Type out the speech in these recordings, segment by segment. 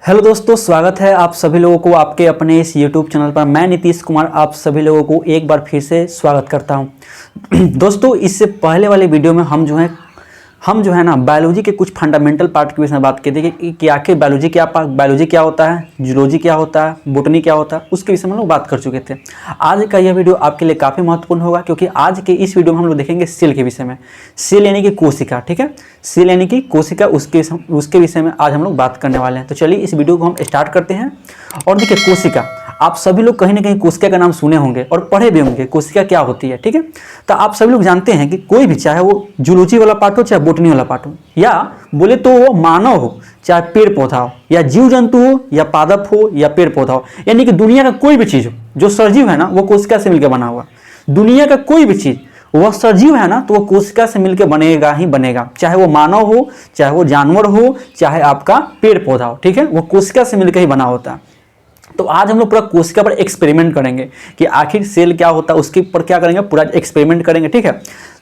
Hello दोस्तों, स्वागत है आप सभी लोगों को आपके अपने इस यूट्यूब चैनल पर। मैं नीतीश कुमार आप सभी लोगों को एक बार फिर से स्वागत करता हूं। दोस्तों, इससे पहले वाले वीडियो में हम जो है ना बायोलॉजी के कुछ फंडामेंटल पार्ट के विषय में बात की थी कि आखिर बायोलॉजी क्या होता है, जूलॉजी क्या होता है, बोटनी क्या होता है, उसके विषय में हम लोग बात कर चुके थे। आज का यह वीडियो आपके लिए काफ़ी महत्वपूर्ण होगा क्योंकि आज के इस वीडियो में हम लोग देखेंगे सेल के विषय में। सेल यानी कि कोशिका, ठीक है, सेल यानी कि कोशिका, उसके विषय में आज हम लोग बात करने वाले हैं। तो चलिए इस वीडियो को हम स्टार्ट करते हैं। और देखिए, कोशिका, आप सभी लोग कहीं ना कहीं कोशिका का नाम सुने होंगे और पढ़े भी होंगे कोशिका क्या होती है, ठीक है। तो आप सभी लोग जानते हैं कि कोई भी, चाहे वो जूलॉजी वाला पार्ट हो चाहे बोटनी वाला पार्ट हो, या बोले तो वो मानव हो चाहे पेड़ पौधा हो, या जीव जंतु हो या पादप हो या पेड़ पौधा हो, यानी कि दुनिया का कोई भी चीज़ हो जो सजीव है ना वो कोशिका से मिलकर बना हुआ। दुनिया का कोई भी चीज़ वह सजीव है ना तो वो कोशिका से मिलकर बनेगा ही बनेगा, चाहे वो मानव हो, चाहे वो जानवर हो, चाहे आपका पेड़ पौधा हो, ठीक है, वो कोशिका से मिलकर ही बना होता है। तो आज हम लोग पूरा कोशिका पर एक्सपेरिमेंट करेंगे कि आखिर सेल क्या होता है, उसके ऊपर क्या करेंगे, पूरा एक्सपेरिमेंट करेंगे, ठीक है।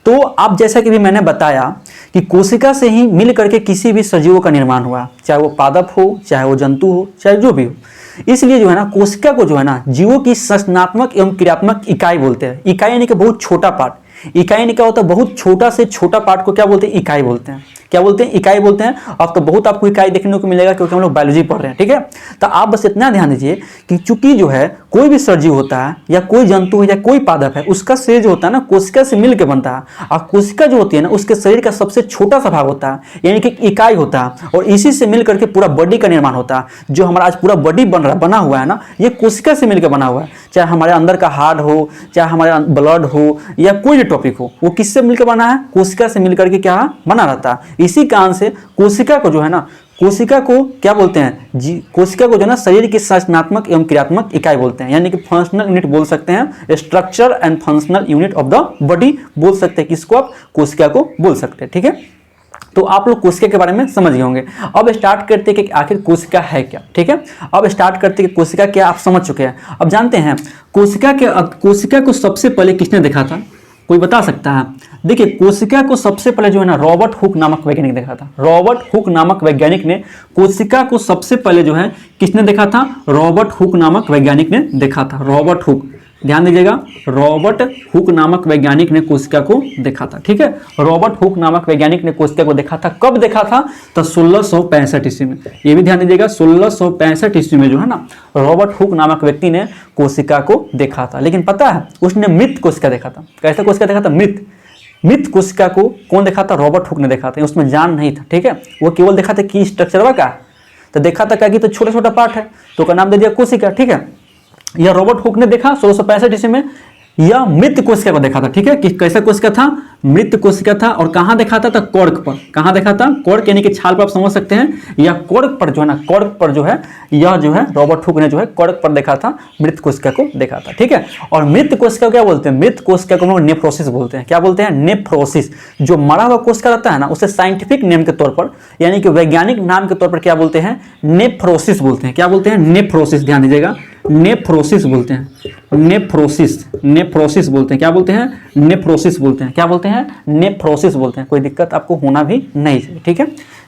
तो अब जैसा कि भी मैंने बताया कि कोशिका से ही मिल करके किसी भी सजीवों का निर्माण हुआ, चाहे वो पादप हो, चाहे वो जंतु हो, चाहे जो भी हो। इसलिए जो है ना कोशिका को जो है ना जीवों की संरचनात्मक एवं क्रियात्मक इकाई बोलते हैं। इकाई यानी कि बहुत छोटा पार्ट। इकाई यानी क्या होता है, बहुत छोटा से छोटा पार्ट को क्या बोलते हैं, इकाई बोलते हैं। क्या बोलते हैं, इकाई बोलते हैं। अब तो बहुत आपको इकाई देखने को मिलेगा क्योंकि हम लोग बायोलॉजी पढ़ रहे हैं, ठीक है। तो आप बस इतना ध्यान दीजिए कि चूंकि जो है कोई भी सजीव होता है या कोई जंतु है या कोई पादप है, उसका शरीर जो होता है ना कोशिका से मिलकर बनता है। और कोशिका जो होती है ना उसके शरीर का सबसे छोटा सा भाग होता है, यानी कि इकाई होता है, और इसी से मिल करके पूरा बॉडी का निर्माण होता है। जो हमारा आज पूरा बॉडी बना हुआ है ना, ये कोशिका से मिलकर बना हुआ है। चाहे हमारे अंदर का हार्ट हो, चाहे हमारे ब्लड हो, या कोई भी टॉपिक हो, वो किससे मिलकर बना है, कोशिका से मिलकर के क्या बना रहता है। इसी कारण से कोशिका को जो है ना, कोशिका को क्या बोलते हैं, कोशिका को जो है ना शरीर की संरचनात्मक एवं क्रियात्मक इकाई बोलते हैं, यानी कि फंक्शनल यूनिट बोल सकते हैं। Structure and functional unit of the body बोल सकते हैं, किसको आप, कोशिका को बोल सकते हैं, ठीक है। तो आप लोग कोशिका के बारे में समझ गए होंगे। अब स्टार्ट करते हैं कि आखिर कोशिका है क्या, ठीक है। अब स्टार्ट करते हैं कि कोशिका क्या, आप समझ चुके हैं। अब जानते हैं कोशिका को सबसे पहले किसने देखा था, कोई बता सकता है। देखिए, कोशिका को सबसे पहले जो है ना रॉबर्ट हुक नामक वैज्ञानिक देखा था। रॉबर्ट हुक नामक वैज्ञानिक ने कोशिका को सबसे पहले जो है किसने देखा था, रॉबर्ट हुक नामक वैज्ञानिक ने देखा था। रॉबर्ट हुक, ध्यान दीजिएगा, रॉबर्ट हुक नामक वैज्ञानिक ने कोशिका को देखा था, ठीक है। रॉबर्ट हुक नामक वैज्ञानिक ने कोशिका को देखा था। कब देखा था, तो 1665 ईस्वी में। ये भी ध्यान दीजिएगा, 1665 ईस्वी में जो है ना रॉबर्ट हुक नामक व्यक्ति ने कोशिका को देखा था। लेकिन पता है उसने मृत कोशिका देखा था। कैसे कोशिका देखा था, मृत कोशिका को कौन देखा था, रॉबर्ट हुक ने देखा था। उसमें जान नहीं था, ठीक है, वो केवल देखा था कि स्ट्रक्चर का, तो देखा था क्या कि तो छोटा छोटा पार्ट है, तो का नाम दे दिया कोशिका, ठीक है। यह रॉबर्ट हुक ने देखा 1665 ईस्वी में। यह मृत कोशिका को देखा था, ठीक है, कि कैसा कोशिका था, मृत कोशिका था। और कहां देखा था, तो कॉर्क पर। कहां देखा था, कॉर्क यानी कि छाल पर, आप समझ सकते हैं। या कॉर्क पर जो है ना, कॉर्क पर जो है, यह जो है रॉबर्ट हुक ने जो है कॉर्क पर देखा था, मृत कोशिका को देखा था, ठीक है। और मृत कोशिका को क्या बोलते हैं, मृत कोशिका को हम लोग नेफ्रोसिस बोलते हैं। क्या बोलते हैं, नेफ्रोसिस। जो मरा हुआ कोशिका रहता है ना उसे साइंटिफिक नेम के तौर पर, यानी कि वैज्ञानिक नाम के तौर पर क्या बोलते हैं, नेफ्रोसिस बोलते हैं। क्या बोलते हैं, नेफ्रोसिस, ध्यान दीजिएगा, नेफ्रोसिस बोलते हैं। नेफ्रोसिस बोलते हैं। क्या बोलते हैं, नेफ्रोसिस बोलते हैं। क्या बोलते हैं, नेफ्रोसिस बोलते हैं। कोई दिक्कत आपको होना भी नहीं चाहिए, ठीक है।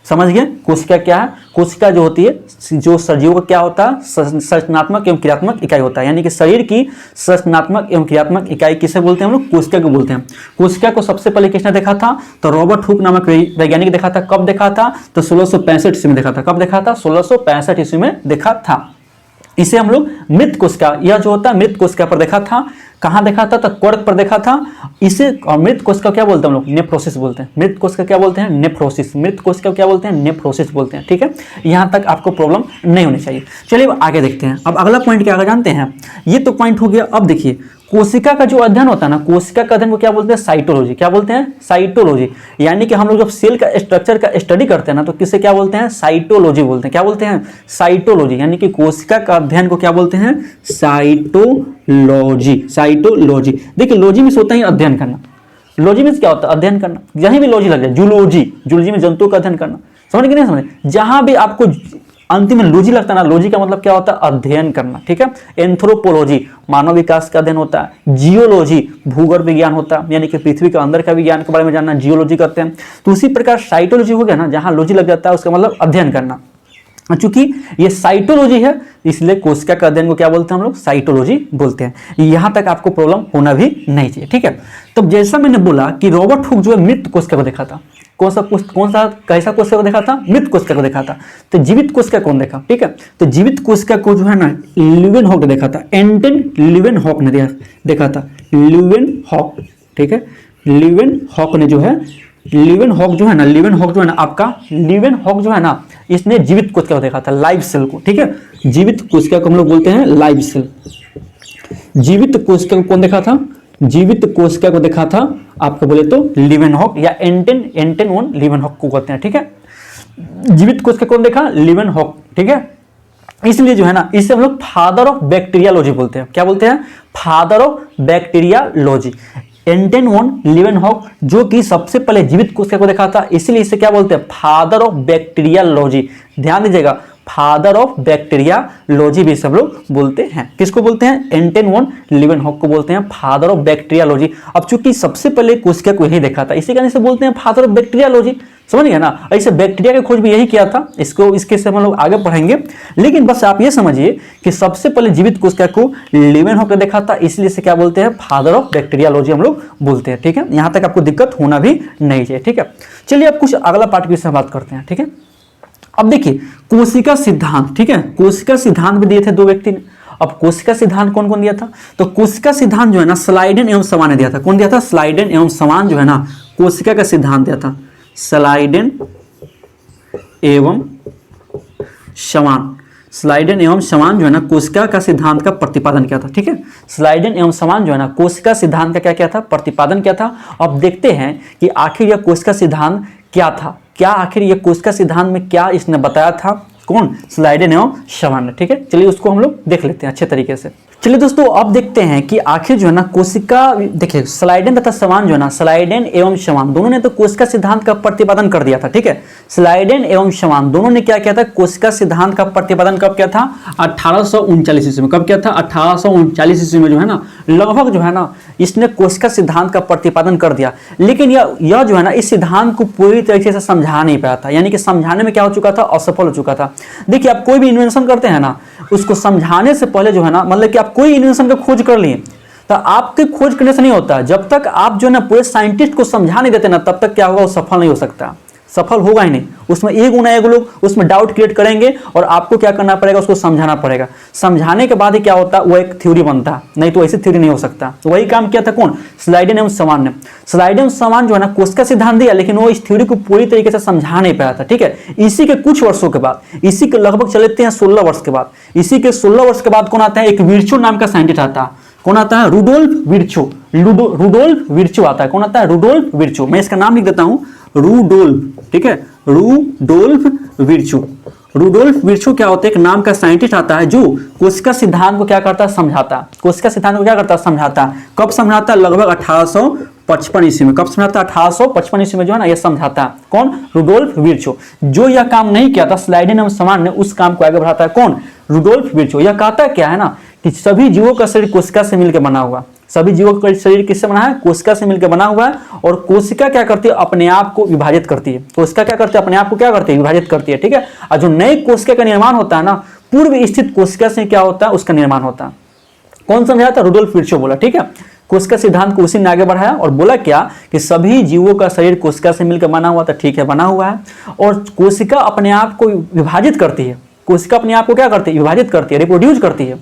समझ गए कोशिका क्या है। कोशिका जो होती है, जो सजीवों का क्या होता है, संरचनात्मक एवं क्रियात्मक इकाई होता है, यानी कि शरीर की संरचनात्मक एवं क्रियात्मक इकाई किसे बोलते हैं हम लोग, कोशिका को बोलते हैं। कोशिका को सबसे पहले किसने देखा था, तो रॉबर्ट हुक नामक वैज्ञानिक देखा था। कब देखा था, तो 1665 ईस्वी में देखा था। कब देखा था, 1665 ईस्वी में देखा था। इसे हम लोग मृत कोशिका, यह जो होता है मृत कोशिका पर देखा था। कहां देखा था, तो कॉर्क पर देखा था। इसे और मृत कोशिका क्या बोलते हैं हम लोग, नेफ्रोसिस बोलते हैं। मृत कोशिका क्या बोलते हैं, नेफ्रोसिस। मृत कोशिका क्या बोलते हैं, नेफ्रोसिस बोलते हैं, ठीक है। यहां तक आपको प्रॉब्लम नहीं होनी चाहिए। चलिए अब आगे देखते हैं। अब अगला पॉइंट क्या जानते हैं, ये तो पॉइंट हो गया। अब देखिए कोशिका का जो अध्ययन होता है ना, कोशिका का अध्ययन को क्या बोलते हैं, साइटोलॉजी। क्या बोलते हैं, साइटोलॉजी। यानी कि हम लोग जब सेल का स्ट्रक्चर का स्टडी करते हैं ना, तो किसे क्या बोलते हैं, साइटोलॉजी बोलते हैं। क्या बोलते हैं, साइटोलॉजी। यानी कि कोशिका का अध्ययन को क्या बोलते हैं, साइटोलॉजी। साइटोलॉजी। देखिए लॉजी में होता है अध्ययन करना। लॉजी में क्या होता है, अध्ययन करना। जहां भी लॉजी लग जाए, जूलॉजी में जंतु का अध्ययन करना। समझ के नहीं समझे, जहां भी आपको अंतिम में लॉजी लगता है ना, लॉजी का मतलब क्या होता है, अध्ययन करना, ठीक है। एंथ्रोपोलॉजी, मानव विकास का अध्ययन होता है। जियोलॉजी, भूगर्भ विज्ञान होता है, यानी कि पृथ्वी के अंदर का विज्ञान के बारे में जानना, जियोलॉजी करते हैं। तो उसी प्रकार साइटोलॉजी हो गया ना, जहां लॉजी लग जाता है उसका मतलब अध्ययन करना। चूंकि ये साइटोलॉजी है इसलिए कोशिका का अध्ययन को क्या बोलते हैं हम लोग, साइटोलॉजी बोलते हैं। यहां तक आपको प्रॉब्लम होना भी नहीं चाहिए, ठीक है। तो जैसा मैंने बोला कि रॉबर्ट हुक जो है मृत कोशिका को देखा था, कौन सा कैसा कोशिका को देखा था, मृत कोशिका को देखा था। तो जीवित कोशिका कौन देखा, ठीक है। तो जीवित कोशिका को जो है ना लीवेनहॉक ने देखा था, एंटन लीवेनहॉक ने देखा था, लीवेनहॉक, ठीक है। लीवेनहॉक ने जो है, लीवेनहॉक जो है ना आपका, लीवेनहॉक जो है ना इसने जीवित कोशिका को देखा था, लाइव सेल को, ठीक है। जीवित कोशिका को हम लोग बोलते हैं लाइव सेल। जीवित कोशिका को कौन देखा था, जीवित कोशिका को देखा था आपको बोले तो लीवेनहॉक या एंटन वन लीवेनहॉक को कहते हैं, ठीक है। जीवित कोशिका कौन देखा, लीवेनहॉक, ठीक है। इसलिए जो है ना इसे हम लोग फादर ऑफ बैक्टीरियोलॉजी बोलते हैं। क्या बोलते हैं, father of bacteriology. Anton one Leeuwenhoek जो कि सबसे पहले जीवित कोशिका को देखा था, इसलिए इसे क्या बोलते हैं, फादर ऑफ बैक्टीरियोलॉजी। ध्यान दीजिएगा, फादर ऑफ बैक्टीरियोलॉजी भी सब लोग बोलते हैं। किसको बोलते हैं, एंटन वन लीवेनहॉक को बोलते हैं फादर ऑफ बैक्टीरियोलॉजी। अब चूंकि सबसे पहले कोशिका को यही देखा था, इसी कारण से बोलते हैं फादर ऑफ बैक्टीरियोलॉजी। समझ गए ना, ऐसे बैक्टीरिया की खोज भी यही किया था। इसके से हम लोग आगे पढ़ेंगे, लेकिन बस आप ये समझिए कि सबसे पहले जीवित कोशिका को लीवेनहॉक ने देखा था, इसलिए इसे क्या बोलते हैं, फादर ऑफ बैक्टीरियोलॉजी हम लोग बोलते हैं, ठीक है। यहां तक आपको दिक्कत होना भी नहीं चाहिए, ठीक है। चलिए अब कुछ अगला पार्ट की विषय बात करते हैं, ठीक है। अब देखिए कोशिका सिद्धांत, ठीक है। कोशिका सिद्धांत भी दिए थे दो व्यक्ति ने। अब कोशिका सिद्धांत कौन कौन दिया था, तो कोशिका सिद्धांत जो है ना स्लाइडेन एवं समान ने दिया था। कौन दिया था, स्लाइडेन एवं समान जो है ना कोशिका का सिद्धांत दिया था, स्लाइडेन एवं समान। स्लाइडेन एवं समान जो है ना कोशिका का सिद्धांत का प्रतिपादन किया था, ठीक है। स्लाइडेन एवं समान जो है ना कोशिका सिद्धांत का क्या किया था, प्रतिपादन किया था। अब देखते हैं कि आखिर यह कोशिका सिद्धांत क्या था, क्या आखिर यह कोशिका सिद्धांत में क्या इसने बताया था, कौन, स्लाइडेन एवं समान ने, ठीक है। चलिए उसको हम लोग देख लेते हैं अच्छे तरीके से। चलिए दोस्तों अब देखते हैं कि आखिर जो है ना कोशिका, देखिए स्लाइडेन तथा समान जो है ना, स्लाइडेन एवं समान दोनों ने तो कोशिका सिद्धांत का प्रतिपादन कर दिया था, ठीक है। स्लाइडेन एवं समान दोनों ने क्या किया था, कोशिका सिद्धांत का प्रतिपादन कब किया था, 1839 ईस्वी में। कब किया था, 1839 ईस्वी में जो है ना लगभग जो है ना इसने कोशिका सिद्धांत का प्रतिपादन कर दिया। लेकिन यह जो है ना इस सिद्धांत को पूरी तरीके से समझा नहीं पाया था, यानी कि समझाने में क्या हो चुका था, असफल हो चुका था। देखिए आप कोई भी इन्वेंशन करते हैं ना, उसको समझाने से पहले जो है ना, मतलब कि आप कोई इन्वेंशन का खोज कर लिए तो आपके खोज करने से नहीं होता, जब तक आप जो है ना पूरे साइंटिस्ट को समझा नहीं देते ना तब तक क्या होगा, वो सफल नहीं हो सकता, सफल होगा ही नहीं। उसमें एक गुना एक लोग उसमें डाउट क्रिएट करेंगे और आपको क्या करना पड़ेगा, उसको समझाना पड़ेगा। समझाने के बाद ही क्या होता है, वो एक थ्योरी बनता है, नहीं तो ऐसी थ्योरी नहीं हो सकता। तो वही काम किया था कौन, स्लाइडेन एवं समान ने। स्लाइडेन एवं समान जो है ना कोशिका सिद्धांत दिया, लेकिन वो इस थ्योरी को पूरी तरीके से समझा नहीं पाया था, ठीक है। इसी के कुछ वर्षों के बाद, इसी के लगभग चलते हैं 16 वर्ष के बाद, इसी के 16 वर्ष के बाद कौन आता है, एक विर्चो नाम का साइंटिस्ट आता है। कौन आता है, रुडोल्फ विर्चो। रुडोल्फ विर्चो आता है। कौन आता है, रुडोल्फ विर्चो। मैं इसका नाम लिख देता हूं, रुडोल्फ, ठीक है, रुडोल्फ विर्चो। रुडोल्फ विर्चो क्या होता है, एक नाम का साइंटिस्ट आता है जो कोशिका सिद्धांत को क्या करता है, समझाता है। कोशिका सिद्धांत को क्या करता है, समझाता है। कब समझाता है, लगभग 1855 ईस्वी में। कब समझाता है, 1855 ईस्वी में जो है ना ये समझाता है। कौन, रुडोल्फ विर्चो। जो यह काम नहीं किया था स्लाइडेन एवं समान ने, उस काम को आगे बढ़ाता है कौन, रुडोल्फ विर्चो। यह कहता क्या है ना कि सभी जीवों का शरीर कोशिका से मिलकर बना हुआ। सभी जीवों का शरीर किससे बना है, कोशिका से मिलकर बना हुआ है। और कोशिका क्या करती है, अपने आप को विभाजित करती है। कोशिका क्या करती है, अपने आप को क्या करती है, विभाजित करती है, ठीक है। और जो नए कोशिका का निर्माण होता है ना, पूर्व स्थित कोशिका से क्या होता है, उसका निर्माण होता है। कौन समझाया था, रुडोल्फ विर्चो बोला, ठीक है। कोशिका सिद्धांत को उसी ने आगे बढ़ाया और बोला क्या कि सभी जीवों का शरीर कोशिका से मिलकर बना हुआ था, ठीक है, बना हुआ है। और कोशिका अपने आप को विभाजित करती है। कोशिका अपने आप को क्या करती है, विभाजित करती है, रिप्रोड्यूस करती है।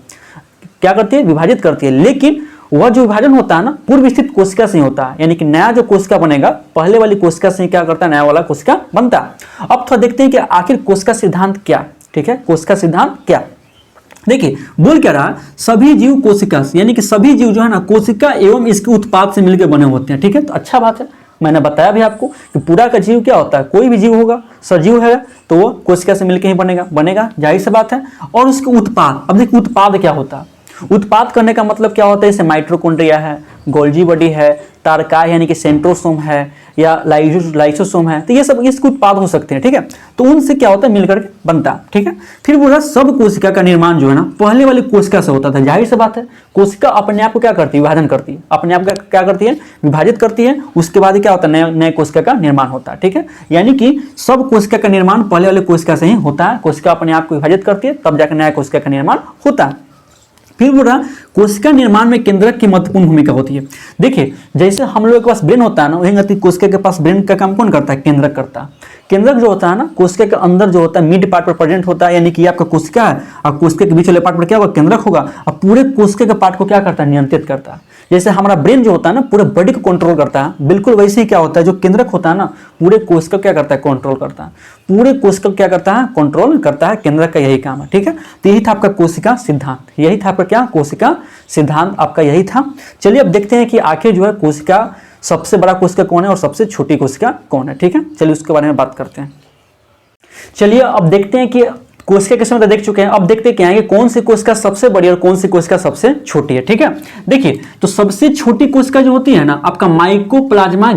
क्या करती है, विभाजित करती है। लेकिन वह जो विभाजन होता है ना पूर्व स्थित कोशिका से होता है, यानी कि नया जो कोशिका बनेगा पहले वाली कोशिका से क्या करता है, नया वाला कोशिका बनता है। अब थोड़ा देखते हैं कि आखिर कोशिका सिद्धांत क्या, ठीक है, कोशिका सिद्धांत क्या। देखिए बोल क्या रहा, सभी जीव कोशिका से, यानी कि सभी जीव जो है ना कोशिका एवं इसके उत्पाद से मिलकर बने होते हैं, ठीक है। तो अच्छा बात है, मैंने बताया भी आपको कि पूरा का जीव क्या होता है, कोई भी जीव होगा, सजीव है तो वो कोशिका से मिलकर ही बनेगा, जाहिर सी बात है। और उसके उत्पाद, अब देखिए उत्पाद क्या होता है, उत्पाद करने का मतलब क्या होता है, जैसे माइटोकॉन्ड्रिया है, गोल्जी बॉडी है, तारकाय यानी कि सेंट्रोसोम है या लाइसोसोम है, तो ये सब इसके उत्पाद हो सकते हैं, ठीक है। तो उनसे क्या होता है, मिलकर के बनता है, ठीक है। फिर बोला सब कोशिका का निर्माण जो है ना पहले वाली कोशिका से होता था। जाहिर सी बात है, कोशिका अपने आप को क्या करती है, विभाजन करती है, अपने आप क्या करती है, विभाजित करती है। उसके बाद क्या होता है, नए कोशिका का निर्माण होता है, ठीक है। यानी कि सब कोशिका का निर्माण पहले वाले कोशिका से ही होता है। कोशिका अपने आप को विभाजित करती है, तब जाकर नया कोशिका का निर्माण होता है। फिर बोला कोशिका निर्माण में केंद्रक की महत्वपूर्ण भूमिका होती है। देखिए, जैसे हम लोगों के पास ब्रेन होता है ना, वही कोशिका के पास ब्रेन का काम कौन करता है, केंद्रक करता है। केंद्रक जो होता है ना, कोशिका के अंदर जो होता है मिड पार्ट पर प्रेजेंट होता है, यानी कि आपका कोशिका है और कोशिका के बीच वाले पार्ट पर क्या होगा, केंद्रक होगा, और पूरे कोशिका के पार्ट को क्या करता है, नियंत्रित करता है। जैसे हमारा ब्रेन जो होता है ना पूरे बॉडी को कंट्रोल करता है, बिल्कुल वैसे ही क्या होता है, जो केंद्रक होता है ना पूरे कोशिका क्या करता है, कंट्रोल करता है। पूरे कोशिका क्या करता है, कंट्रोल करता है। केंद्रक का यही काम है, ठीक है। तो यही था आपका कोशिका सिद्धांत, यही था आपका क्या, कोशिका सिद्धांत आपका यही था। चलिए अब देखते हैं कि आखिर जो है कोशिका सबसे बड़ा कोशिका कौन है और सबसे छोटी कोशिका कौन है, ठीक है। चलिए उसके बारे में बात करते हैं। चलिए अब देखते हैं कि कोशिका के समय देख चुके हैं, अब देखते क्या है कि कौन सी कोशिका सबसे बड़ी और कौन सी कोशिका सबसे छोटी है, ठीक है। देखिए, तो सबसे छोटी कोशिका जो होती है ना आपका माइकोप्लाज्मा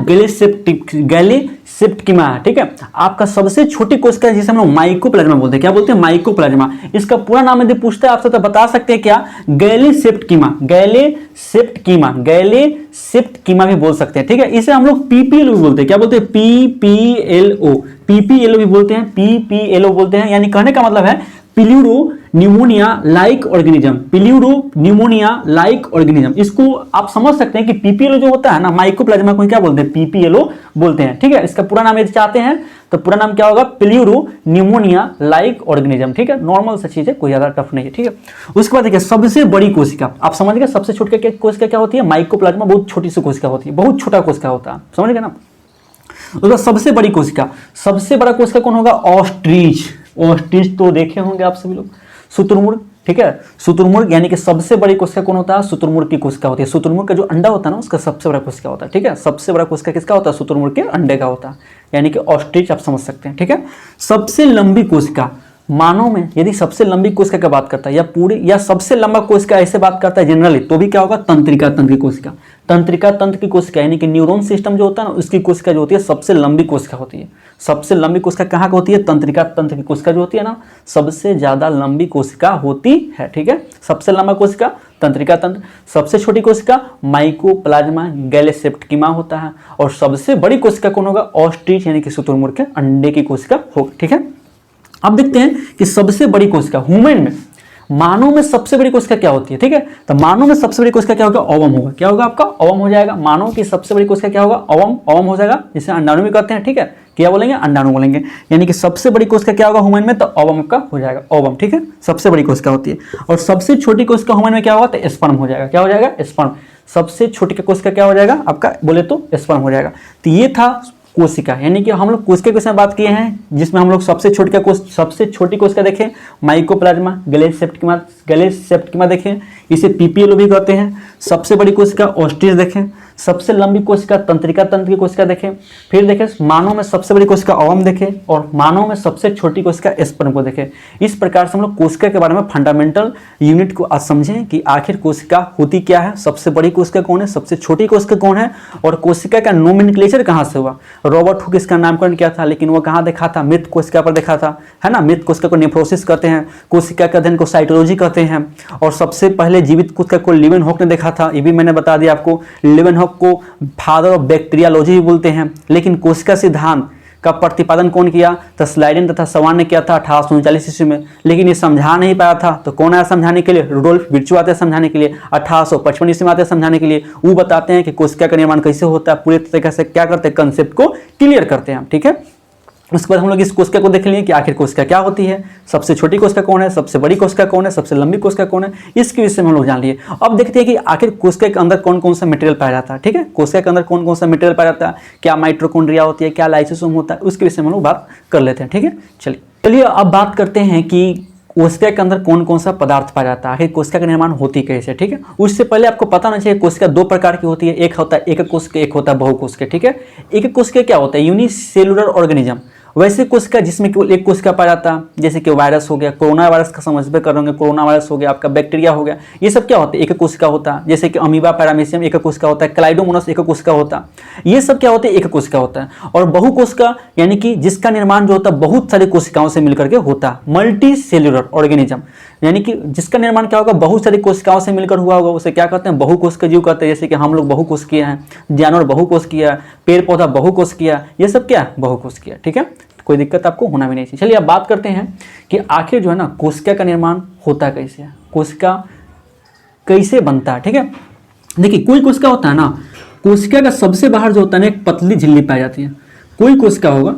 गैलेसेप्टिकिमा है, ठीक है। आपका सबसे छोटी कोशिका जिसे हम लोग माइकोप्लाज्मा बोलते हैं, क्या बोलते हैं, माइकोप्लाज्मा। इसका पूरा नाम यदि पूछता है आपसे तो बता सकते हैं क्या, गैलेसेप्टिकिमा, गैलेसेप्टिकिमा, गैलेसेप्टिकिमा भी बोल सकते हैं, ठीक है। इसे हम लोग पीपीएलओ भी बोलते हैं, क्या बोलते हैं, पीपीएलओ, पीपीएलओ भी बोलते हैं, पीपीएलओ बोलते हैं। यानी कहने का मतलब है furrow pneumonia like organism, furrow pneumonia like organism. इसको आप समझ सकते हैं कि पीपीएलओ जो होता है ना माइकोप्लाज्मा को क्या बोलते हैं, पीपीएलओ बोलते हैं, ठीक है। इसका पूरा नाम यदि चाहते हैं तो पूरा नाम क्या होगा, प्यूरो न्यूमोनिया लाइक ऑर्गेनिज्म, ठीक है। नॉर्मल सा चीज है, कोई ज्यादा टफ नहीं है, ठीक है। उसके बाद देखिए सबसे बड़ी कोशिका, आप समझ गए सबसे छोटी कोशिका क्या होती है, माइकोप्लाज्मा बहुत छोटी सी कोशिका होती है, बहुत छोटा कोशिका होता है, समझ गए ना। उसका सबसे बड़ी कोशिका, सबसे बड़ा कोशिका कौन होगा, ऑस्ट्रिच। ऑस्ट्रिच तो देखे होंगे आप सभी लोग, शुतुरमुर्ग, ठीक है। शुतुरमुर्ग यानी कि सबसे बड़ी कोशिका कौन होता है, शुतुरमुर्ग की कोशिका होती है। शुतुरमुर्ग का जो अंडा होता है ना उसका सबसे बड़ा कोशिका होता है, ठीक है। सबसे बड़ा कोशिका किसका होता है, शुतुरमुर्ग के अंडे का होता है, यानी कि ऑस्ट्रिच आप समझ सकते हैं, ठीक है। सबसे लंबी कोशिका, मानव में यदि सबसे लंबी कोशिका की बात करता है या पूरी या सबसे लंबा कोशिका ऐसे बात करता है जनरली, तो भी क्या होगा, तंत्रिका तंत्र की कोशिका। तंत्रिका तंत्र की कोशिका यानी कि न्यूरॉन सिस्टम जो होता है ना उसकी कोशिका जो होती है सबसे लंबी कोशिका होती है। सबसे लंबी कोशिका कहाँ की होती है, तंत्रिका तंत्र की कोशिका जो होती है ना सबसे ज्यादा लंबी कोशिका होती है, ठीक है। सबसे लंबा कोशिका तंत्रिका तंत्र, सबसे छोटी कोशिका माइकोप्लाज्मा गैलेसेप्टिकिमा होता है, और सबसे बड़ी कोशिका कौन होगा, ऑस्ट्रिच यानी कि शुतुरमुर्ग के अंडे की कोशिका होगी, ठीक है। अब देखते हैं कि सबसे बड़ी कोशिका ह्यूमन में, मानव में सबसे बड़ी कोशिका क्या होती है, ठीक है। तो मानव में सबसे बड़ी कोशिका क्या होगा, ओवम होगा, क्या होगा आपका, ओवम हो जाएगा। मानव की सबसे बड़ी कोशिका क्या होगा, ओवम, ओवम हो जाएगा, जिसे अंडाणु भी कहते हैं, ठीक है। क्या बोलेंगे, अंडाणु बोलेंगे। यानी कि सबसे बड़ी कोशिका क्या होगा ह्यूमन में, तो ओवम का हो जाएगा, ओवम, ठीक है। सबसे बड़ी कोशिका होती है। और सबसे छोटी कोशिका ह्यूमन में क्या होगा, तो स्पर्म हो जाएगा, क्या हो जाएगा, स्पर्म। सबसे छोटी कोशिका क्या हो जाएगा आपका, बोले तो स्पर्म हो जाएगा। तो ये था कोशिका, यानी कि हम लोग कोशिका के विषय में बात किए हैं, जिसमें हम लोग सबसे छोटी कोशिका देखें माइकोप्लाज्मा गैलेसेप्टिकिमा देखें, इसे पीपीएलओ भी कहते हैं। सबसे बड़ी कोशिका ऑस्ट्रिच देखें, सबसे लंबी कोशिका तंत्रिका तंत्र की कोशिका देखें, फिर देखें मानव में सबसे बड़ी कोशिका ओवम देखें, और मानव में सबसे छोटी कोशिका स्पर्म को देखें। इस प्रकार से हम लोग कोशिका के बारे में फंडामेंटल यूनिट को आज समझें कि आखिर कोशिका होती क्या है, सबसे बड़ी कोशिका कौन है, सबसे छोटी कोशिका कौन है, और कोशिका का नोमेनक्लेचर कहाँ से हुआ। रॉबर्ट हुक इसका नामकरण किया था, लेकिन वो कहाँ देखा था, मृत कोशिका पर देखा था, है ना। मृत कोशिका को नेफ्रोसिस कहते हैं, कोशिका के अध्ययन को साइटोलॉजी कहते हैं, और सबसे पहले जीवित कोशिका को लीवेनहॉक ने देखा था, ये भी मैंने बता दिया आपको। लीवेनहॉक को फादर ऑफ बैक्टीरियोलॉजी भी बोलते हैं। लेकिन कोशिका सिद्धांत का प्रतिपादन कौन किया, तो स्लाइडेन तथा सवान ने किया था 1839 ईस्वी में। लेकिन ये समझा नहीं पाया था, तो कौन आया समझाने के लिए, रुडोल्फ विर्चू आते हैं समझाने के लिए, 1855 ईस्वी में आते हैं समझाने के लिए। वो बताते हैं कि कोशिका का निर्माण कैसे होता है, पूरे तरीके से क्या करते हैं, कंसेप्ट को क्लियर करते हैं, ठीक है। उसके बाद हम लोग इस कोशिका को देख लिए कि आखिर कोशिका क्या होती है, सबसे छोटी कोशिका कौन है, सबसे बड़ी कोशिका कौन है, सबसे लंबी कोशिका कौन है, इसके विषय में हम लोग जान लिए। अब देखते हैं कि आखिर कोशिका के अंदर कौन कौन सा मटेरियल पाया जाता है, ठीक है। कोशिका के अंदर कौन कौन सा मटेरियल पाया जाता है, क्या माइटोकॉन्ड्रिया होती है, क्या लाइसोसोम होता है, उसके विषय में हम लोग बात कर लेते हैं, ठीक है। चलिए अब बात करते हैं कि कोशिका के अंदर कौन कौन सा पदार्थ पाया जाता है, आखिर कोशिका का निर्माण होती कैसे, ठीक है। उससे पहले आपको पता होना चाहिए कोशिका दो प्रकार की होती है, एक होता है एकक कोशिका, एक होता है बहुकोशिका, ठीक है। एकक कोशिका क्या होता है, यूनिसेलुलर ऑर्गेनिज्म, वैसे कोशिका जिसमें केवल एक कोशिका पाया जाता है, जैसे कि वायरस हो गया, कोरोना वायरस का समझ पे कर रहे होंगे, कोरोना वायरस हो गया, आपका बैक्टीरिया हो गया, ये सब क्या होता है, एक कोशिका होता है। जैसे कि अमीबा पैरामीशियम एक कोशिका होता है, क्लाइडोमोनास एक कोशिका होता है, ये सब क्या होते हैं, एक कोशिका होता है। और बहुकोशिका यानी कि जिसका निर्माण जो होता है बहुत सारी कोशिकाओं से मिलकर के होता है, मल्टी सेल्यूलर ऑर्गेनिज्म, यानी कि जिसका निर्माण क्या होगा, बहुत सारी कोशिकाओं से मिलकर हुआ होगा, उसे क्या कहते हैं, बहुकोशिकीय जीव कहते हैं। जैसे कि हम लोग बहुकोशिकीय हैं, जानवर बहुकोशिकीय, पेड़ पौधा बहुकोशिकीय, ये सब क्या है, बहुकोशिकीय। ठीक है, कोई दिक्कत आपको होना भी नहीं चाहिए। चलिए अब बात करते हैं कि आखिर जो है ना कोशिका का निर्माण होता कैसे है, कोशिका कैसे बनता है। ठीक है, देखिए कोई कोशिका होता है ना, कोशिका का सबसे बाहर जो होता है ना एक पतली झिल्ली पाई जाती है। कोई कोशिका होगा,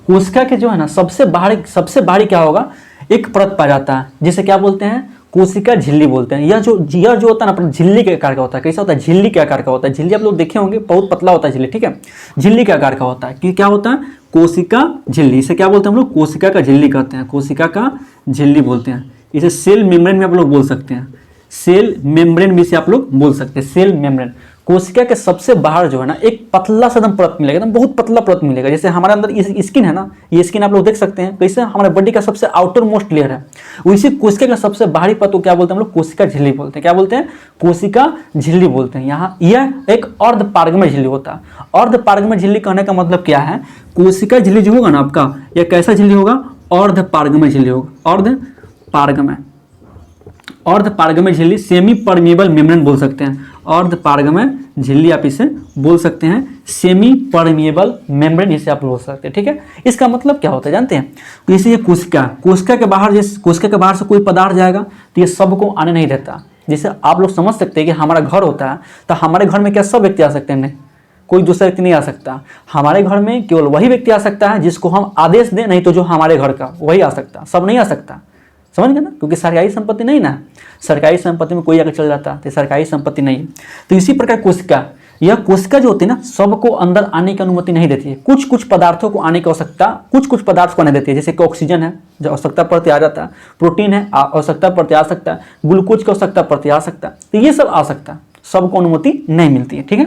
कोशिका के जो है ना सबसे बाहरी क्या होगा, एक परत पाया जाता है, जिसे क्या बोलते हैं, कोशिका झिल्ली बोलते हैं। यह जो होता है ना अपना झिल्ली के आकार का होता है। कैसा होता है, झिल्ली के आकार का होता है। झिल्ली आप लोग देखे होंगे, बहुत पतला होता है झिल्ली। ठीक है, झिल्ली के आकार का होता है कि क्या होता है, कोशिका झिल्ली। इसे क्या बोलते हैं हम लोग, कोशिका का झिल्ली कहते हैं, कोशिका का झिल्ली बोलते हैं। इसे सेल मेम्ब्रेन में आप लोग बोल सकते हैं, सेल मेम्ब्रेन भी से आप लोग बोल सकते हैं, सेल मेम्ब्रेन। कोशिका के सबसे बाहर जो है ना एक पतला सा एकदम परत मिलेगा, एकदम बहुत पतला परत मिलेगा। जैसे हमारे अंदर स्किन है ना, ये स्किन आप लोग देख सकते हैं कैसे हमारे बॉडी का सबसे आउटर मोस्ट लेयर है, उसी कोशिका का सबसे बाहरी परत को क्या बोलते हैं हम लोग, कोशिका झिल्ली बोलते हैं। क्या बोलते हैं, कोशिका झिल्ली बोलते हैं। यहाँ यह एक अर्धपारगम्य झिल्ली होता है। अर्धपारगम्य झिल्ली कहने का मतलब क्या है, कोशिका झिल्ली जो होगा ना आपका, यह कैसा झिल्ली होगा, अर्धपारगम्य झिल्ली होगा, अर्धपारगम्य झिल्ली, सेमी परमिएबल मेम्ब्रेन बोल सकते हैं। अर्धपारगम्य झिल्ली आप इसे बोल सकते हैं, सेमी परमिएबल मेम्ब्रेन इसे आप बोल सकते हैं। ठीक है, इसका मतलब क्या होता है जानते हैं, तो इसे ये कोशिका के बाहर से कोई पदार्थ जाएगा तो ये सबको आने नहीं देता। जैसे आप लोग समझ सकते हैं कि हमारा घर होता है, तो हमारे घर में क्या सब व्यक्ति आ सकते हैं, नहीं कोई दूसरा व्यक्ति नहीं आ सकता। हमारे घर में केवल वही व्यक्ति आ सकता है जिसको हम आदेश दें, नहीं तो जो हमारे घर का वही आ सकता, सब नहीं आ सकता। समझ गए ना, क्योंकि सरकारी संपत्ति नहीं ना, सरकारी संपत्ति में कोई आकर चल जाता तो सरकारी संपत्ति नहीं है। तो इसी प्रकार कोशिका, यह कोशिका जो होती है ना सबको अंदर आने की अनुमति नहीं देती है। कुछ पदार्थों को आने की आवश्यकता, कुछ पदार्थ को आने देती है। जैसे कि ऑक्सीजन है जो आवश्यकता पड़ती आ जाता है, प्रोटीन है आवश्यकता पड़ती आ सकता है, ग्लूकोज की आवश्यकता पड़ती आ सकता है, तो ये सब आ सकता है, सबको अनुमति नहीं मिलती है। ठीक है,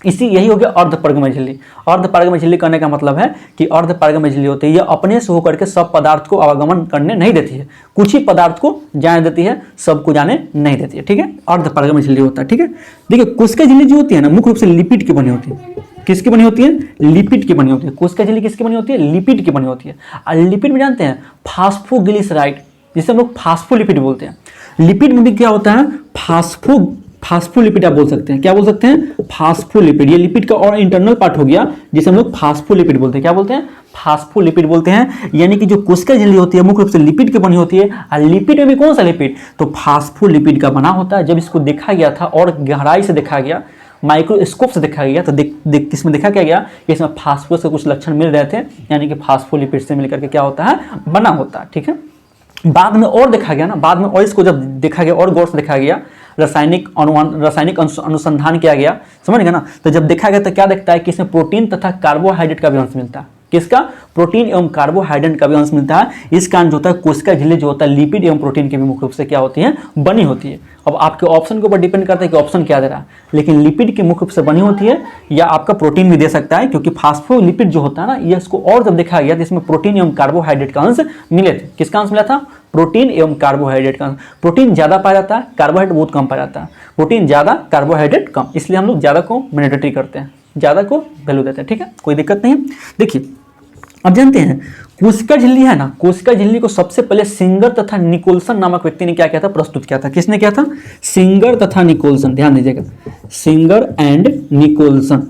यही हो गया अर्धपारगम्य झिल्ली। अर्धपारगम्य झिल्ली करने का मतलब है कि अर्धपारगम्य झिल्ली होती है, यह अपने से होकर के सब पदार्थ को आवागमन करने नहीं देती है, कुछ ही पदार्थ को जाने देती है, सबको जाने नहीं देती है। ठीक है, अर्धपारगम्य झिल्ली होता है। ठीक है, देखिए कोशिका झिल्ली जो होती है ना मुख्य रूप से लिपिड की बनी होती है। किसकी बनी होती है, लिपिड की बनी होती है। कोशिका झिल्ली किसकी बनी होती है, लिपिड की बनी होती है। और लिपिड में जानते हैं फास्फोग्लिसराइड, जिसे हम लोग फास्फोलिपिड बोलते हैं। लिपिड में भी क्या होता है, फास्फोलिपिड आप बोल सकते हैं। क्या बोल सकते हैं, फास्फोलिपिड। ये लिपिड का और इंटरनल पार्ट हो गया जिसे हम लोग फास्फोलिपिड बोलते हैं। क्या बोलते हैं, फास्फोलिपिड बोलते हैं। यानी कि जो कोशिका झिल्ली होती है मुख्य रूप से लिपिड की बनी होती है। और लिपिड में भी कौन सा लिपिड, तो फास्फोलिपिड का बना होता है। जब इसको देखा गया था और गहराई से देखा गया, माइक्रोस्कोप से देखा गया, तो इसमें देखा क्या गया कि इसमें फास्फोरस के कुछ लक्षण मिल रहे थे, यानी कि फास्फोलिपिड से मिलकर के क्या होता है, बना होता है। ठीक है, बाद में और देखा गया ना, बाद में और इसको जब देखा गया और गौर से देखा गया, रासायनिक अनुसंधान किया गया, समझ गया ना, तो जब देखा गया तो क्या देखता है कि इसमें प्रोटीन तथा कार्बोहाइड्रेट का भी अंश मिलता है। किसका, प्रोटीन एवं कार्बोहाइड्रेट का भी अंश मिलता है। इस कारण जो होता है कोशिका झिल्ली जो होता है लिपिड एवं प्रोटीन के भी मुख्य रूप से क्या होती है, बनी होती है। अब आपके ऑप्शन के ऊपर डिपेंड करता है कि ऑप्शन क्या दे रहा है, लेकिन लिपिड के मुख्य रूप से बनी होती है, या आपका प्रोटीन भी दे सकता है, क्योंकि फास्फोलिपिड जो होता है ना, ये इसको और जब देखा गया तो इसमें प्रोटीन एवं कार्बोहाइड्रेट का अंश मिले थे। किसका अंश मिला था, प्रोटीन एवं कार्बोहाइड्रेट का अंश। प्रोटीन ज्यादा पाया जाता है, कार्बोहाइड्रेट बहुत कम पाया जाता है। प्रोटीन ज्यादा, कार्बोहाइड्रेट कम, इसलिए हम लोग ज्यादा को मैंडेटरी करते हैं, ज्यादा को वैल्यू देते हैं। ठीक है, कोई दिक्कत नहीं है। देखिए अब जानते हैं कोशिका झिल्ली है ना, कोशिका झिल्ली को सबसे पहले सिंगर तथा निकोलसन नामक व्यक्ति ने क्या किया था, प्रस्तुत किया था। किसने किया था, सिंगर तथा निकोलसन, ध्यान दीजिएगा, Singer and Nicholson.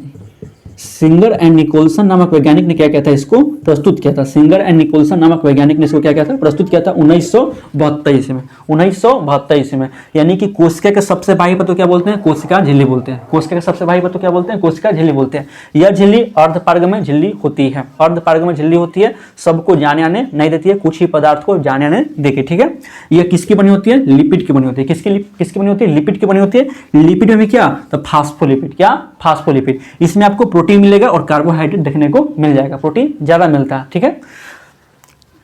Singer and Nicholson नामक वैज्ञानिक ने क्या किया था, इसको प्रस्तुत किया था। सिंगर एंड निकोलसन नामक वैज्ञानिक ने इसको क्या किया था, प्रस्तुत किया था 1972 ईस्वी में। 1972 ईस्वी में, यानी कि कोशिका के सबसे बाह्य परत को क्या बोलते हैं, कोशिका झिल्ली बोलते हैं। कोशिका के सबसे बाह्य परत को क्या बोलते हैं, कोशिका झिल्ली बोलते हैं। यह झिल्ली अर्धपारगम्य झिल्ली होती है। अर्धपारगम्य झिल्ली होती है, सबको जाने आने नहीं देती है, कुछ ही पदार्थ को जाने आने देती। ठीक है, यह किसकी बनी होती है, लिपिड की बनी होती है। किसकी बनी होती है, लिपिड की बनी होती है। लिपिड में भी क्या, तो फास्फोलिपिड। क्या, फास्फोलिपिड। इसमें आपको प्रोटीन मिलेगा और कार्बोहाइड्रेट देखने को मिल जाएगा, प्रोटीन ज्यादा मिलता है। ठीक है,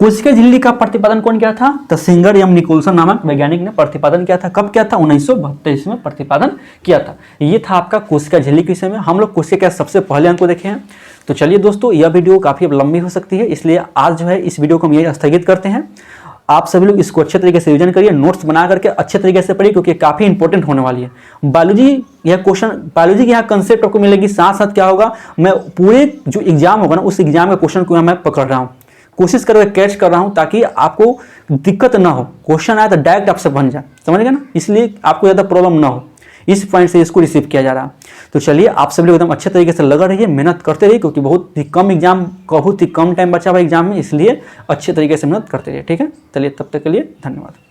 कोशिका झिल्ली का प्रतिपादन कौन किया था, तो सिंगर एवं निकोलसन नामक वैज्ञानिक ने प्रतिपादन किया था। कब किया था, 1932 में प्रतिपादन किया था। ये था आपका कोशिका झिल्ली के विषय में। हम लोग कोशिका के सबसे पहले अंक को देखे हैं, तो चलिए दोस्तों, यह वीडियो काफ़ी अब लंबी हो सकती है, इसलिए आज जो है इस वीडियो को हम यही स्थगित करते हैं। आप सभी लोग इसको अच्छे तरीके से रिवीजन करिए, नोट्स बना करके अच्छे तरीके से पढ़िए, क्योंकि काफ़ी इंपॉर्टेंट होने वाली है। बायोलॉजी यह क्वेश्चन, बायोलॉजी की यहाँ कंसेप्ट आपको मिलेगी, साथ साथ क्या होगा, मैं पूरे जो एग्जाम होगा ना उस एग्जाम के क्वेश्चन को मैं पकड़ रहा हूँ, कोशिश करके कैच कर रहा हूँ, ताकि आपको दिक्कत ना हो। क्वेश्चन आया तो डायरेक्ट आपसे बन जाए, समझ गए ना, इसलिए आपको ज़्यादा प्रॉब्लम ना हो, इस पॉइंट से इसको रिसीव किया जा रहा है। तो चलिए, आप सभी लोग एकदम अच्छे तरीके से लगा रहिए, मेहनत करते रहिए, क्योंकि बहुत ही कम एग्जाम, बहुत ही कम टाइम बचा हुआ एग्जाम में, इसलिए अच्छे तरीके से मेहनत करते रहिए। ठीक है, चलिए तब तक के लिए धन्यवाद।